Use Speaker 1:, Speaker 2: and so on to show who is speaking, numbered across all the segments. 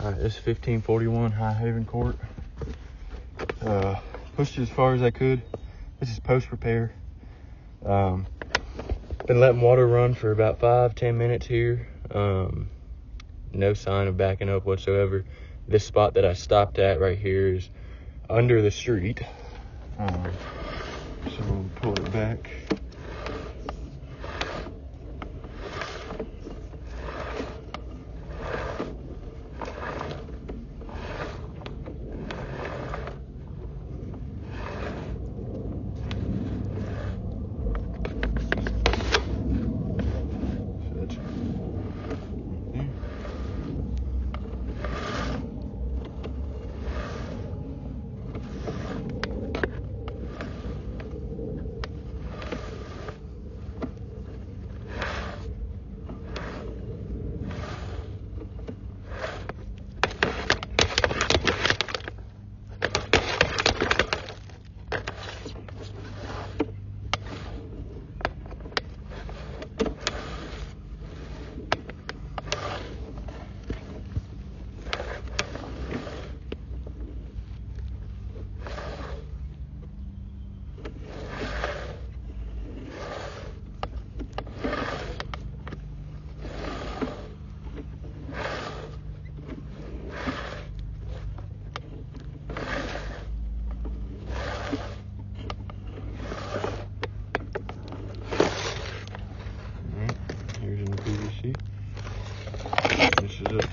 Speaker 1: All right, this is 1541 High Haven Court. Pushed it as far as I could. This is post repair. Been letting water run for about 5-10 minutes here. No sign of backing up whatsoever. This spot that I stopped at right here is under the street. So we'll pull it back. Here's in the PVC. This is up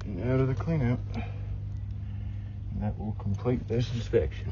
Speaker 1: and out of the cleanup. And that will complete this inspection.